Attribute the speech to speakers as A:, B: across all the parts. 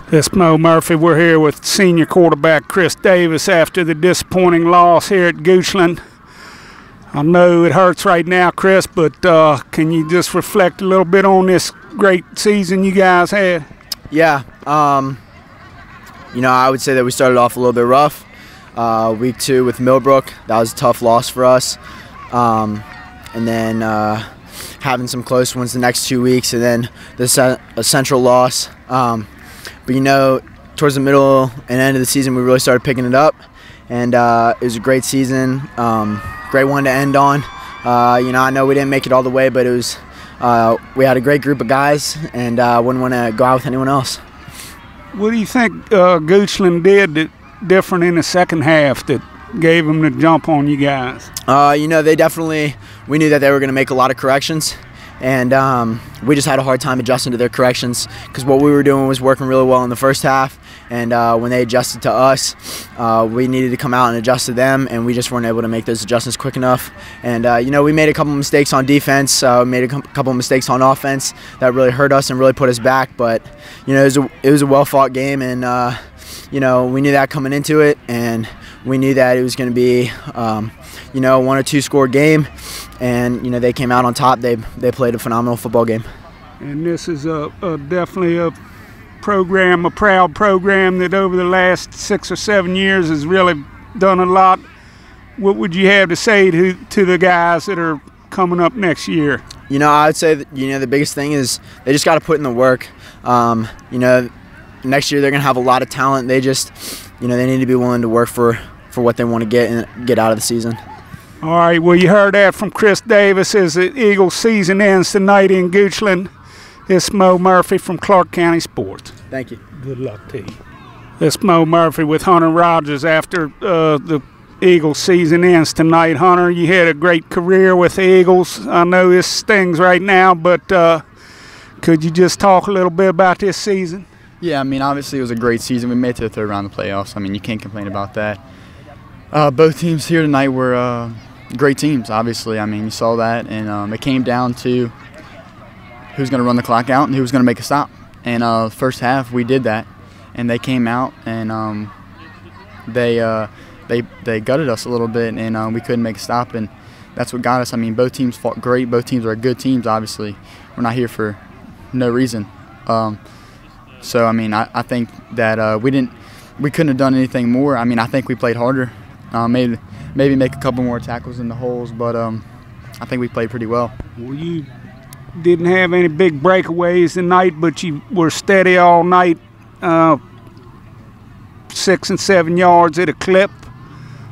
A: This Moe Murphy. We're here with senior quarterback Chris Davis after the disappointing loss here at Goochland. I know it hurts right now, Chris, but can you just reflect a little bit on this great season you guys had?
B: Yeah, I would say that we started off a little bit rough. Week 2 with Millbrook, that was a tough loss for us. And then having some close ones the next 2 weeks, and then a central loss. But towards the middle and end of the season, we really started picking it up, and it was a great season, great one to end on. I know we didn't make it all the way, but it was we had a great group of guys, and wouldn't want to go out with anyone else.
A: What do you think Goochland did different in the second half that gave them the jump on you guys?
B: They definitely, we knew that they were going to make a lot of corrections, and we just had a hard time adjusting to their corrections because what we were doing was working really well in the first half, and when they adjusted to us, we needed to come out and adjust to them, and we just weren't able to make those adjustments quick enough. And we made a couple of mistakes on defense, made a couple of mistakes on offense that really hurt us and really put us back. But it was a well-fought game, and we knew that coming into it, and we knew that it was going to be a 1 or 2 score game, and they came out on top. They played a phenomenal football game.
A: And this is definitely a proud program that over the last 6 or 7 years has really done a lot. What would you have to say to the guys that are coming up next year?
B: I would say that, the biggest thing is they just got to put in the work. Next year they're going to have a lot of talent. They just, they need to be willing to work for what they want to get out of the season.
A: All right, well, you heard that from Chris Davis as the Eagles season ends tonight in Goochland. This Moe Murphy from Clarke County Sports.
B: Thank you.
A: Good luck to you. This Moe Murphy with Hunter Rogers after the Eagles season ends tonight. Hunter, you had a great career with the Eagles. I know this stings right now, but could you just talk a little bit about this season?
C: Yeah, obviously it was a great season. We made it to the third round of the playoffs. You can't complain about that. Both teams here tonight were great teams, obviously. You saw that, and it came down to who's going to run the clock out and who's going to make a stop. And first half, we did that, and they came out and they gutted us a little bit, and we couldn't make a stop, and that's what got us. Both teams fought great. Both teams are good teams, obviously. We're not here for no reason. So I think that we couldn't have done anything more. I think we played harder. Maybe make a couple more tackles in the holes, but I think we played pretty well.
A: Well, you didn't have any big breakaways tonight, but you were steady all night, 6 and 7 yards at a clip.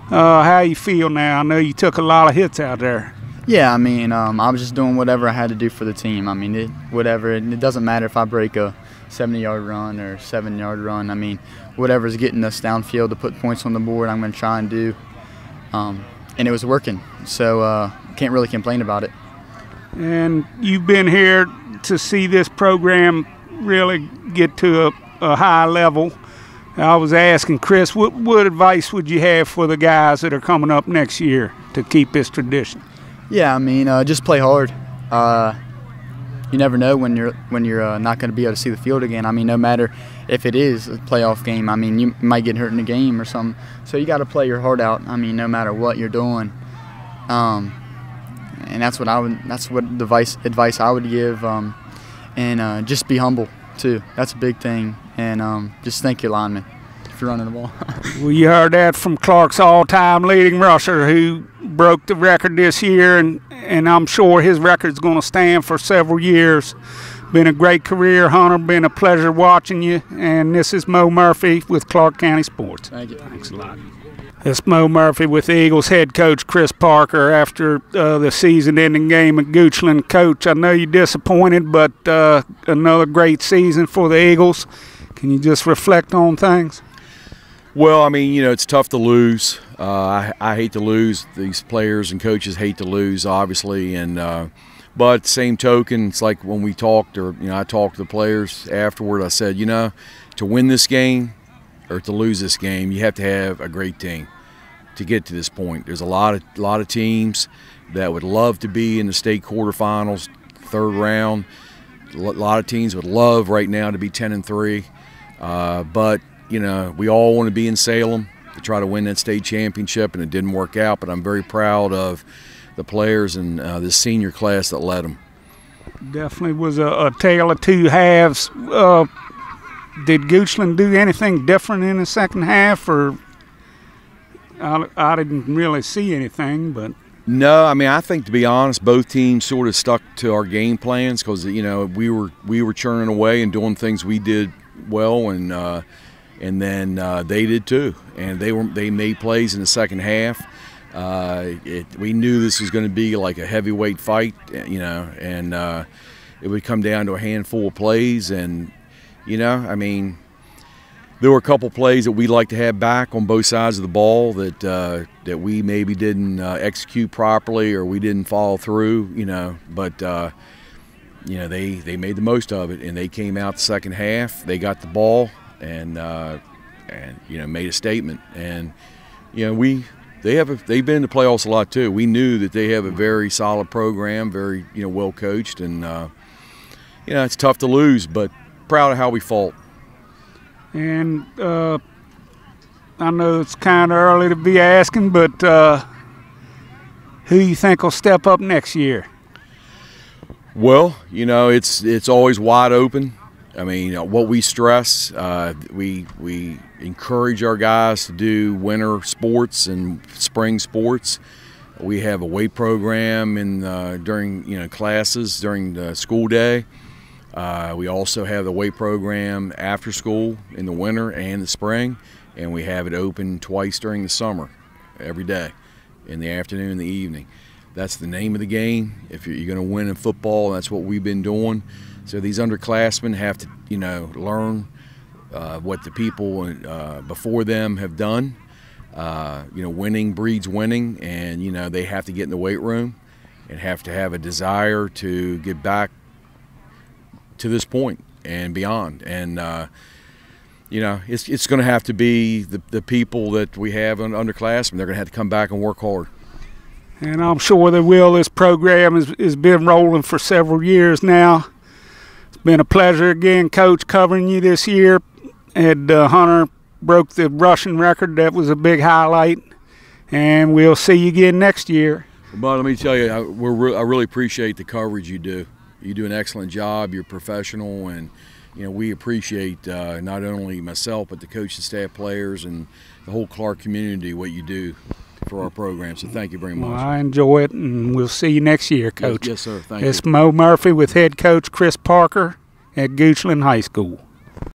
A: How you feel now? I know you took a lot of hits out there.
C: Yeah, I was just doing whatever I had to do for the team. It doesn't matter if I break a 70-yard run or 7-yard run. Whatever's getting us downfield to put points on the board, I'm going to try and do. And it was working, so can't really complain about it.
A: And you've been here to see this program really get to a high level. I was asking Chris, what advice would you have for the guys that are coming up next year to keep this tradition?
C: Yeah, just play hard. You never know when you're not going to be able to see the field again. No matter if it is a playoff game. You might get hurt in a game or something. So you got to play your heart out. No matter what you're doing. And that's what advice I would give. And just be humble too. That's a big thing. And just thank your lineman if you're running the ball.
A: Well, you heard that from Clarke's all-time leading rusher who broke the record this year, and I'm sure his record's going to stand for several years. Been a great career, Hunter. Been a pleasure watching you. And this is Moe Murphy with Clarke County Sports.
C: Thank you.
A: Thanks a lot. This Moe Murphy with the Eagles head coach Chris Parker after the season-ending game at Goochland. Coach, I know you're disappointed, but another great season for the Eagles. Can you just reflect on things?
D: Well, it's tough to lose. I hate to lose. These players and coaches hate to lose, obviously. And but same token, it's like when we talked, or I talked to the players afterward. I said, to win this game or to lose this game, you have to have a great team to get to this point. There's a lot of teams that would love to be in the state quarterfinals, third round. A lot of teams would love right now to be 10-3. But, you know, we all want to be in Salem to try to win that state championship, and it didn't work out. But I'm very proud of the players and this senior class that led them.
A: Definitely was a tale of two halves. Did Goochland do anything different in the second half, or I didn't really see anything? But
D: no, I mean, I think, to be honest, both teams sort of stuck to our game plans because, you know, we were churning away and doing things we did well, and then they did too, and they made plays in the second half. We knew this was going to be like a heavyweight fight, you know, and it would come down to a handful of plays. And, you know, I mean, there were a couple plays that we'd like to have back on both sides of the ball that we maybe didn't execute properly or we didn't follow through, you know. But, you know, they made the most of it, and they came out the second half. They got the ball and you know, made a statement. And, you know, they've been in the playoffs a lot too. We knew that they have a very solid program, very, you know, well coached, and you know, it's tough to lose, but proud of how we fought.
A: And I know it's kind of early to be asking, but who you think will step up next year?
D: Well, you know, it's always wide open. I mean, what we stress, we encourage our guys to do winter sports and spring sports. We have a weight program during, you know, classes during the school day. We also have the weight program after school in the winter and the spring, and we have it open twice during the summer, every day, in the afternoon and the evening. That's the name of the game. If you're going to win in football, that's what we've been doing. So these underclassmen have to, you know, learn what the people before them have done. You know, winning breeds winning, and, you know, they have to get in the weight room and have to have a desire to get back to this point and beyond. And, you know, it's going to have to be the people that we have underclassmen. They're going to have to come back and work hard.
A: And I'm sure they will. This program has been rolling for several years now. Been a pleasure again, Coach, covering you this year. And Hunter broke the rushing record. That was a big highlight. And we'll see you again next year.
D: But let me tell you, I really appreciate the coverage you do. You do an excellent job. You're professional, and, you know, we appreciate not only myself but the coaching staff, players, and the whole Clarke community, what you do for our program. So thank you very much.
A: Well, I enjoy it, and we'll see you next year, Coach.
D: Yes, sir. Thank you.
A: It's Moe Murphy with head coach Chris Parker at Goochland High School.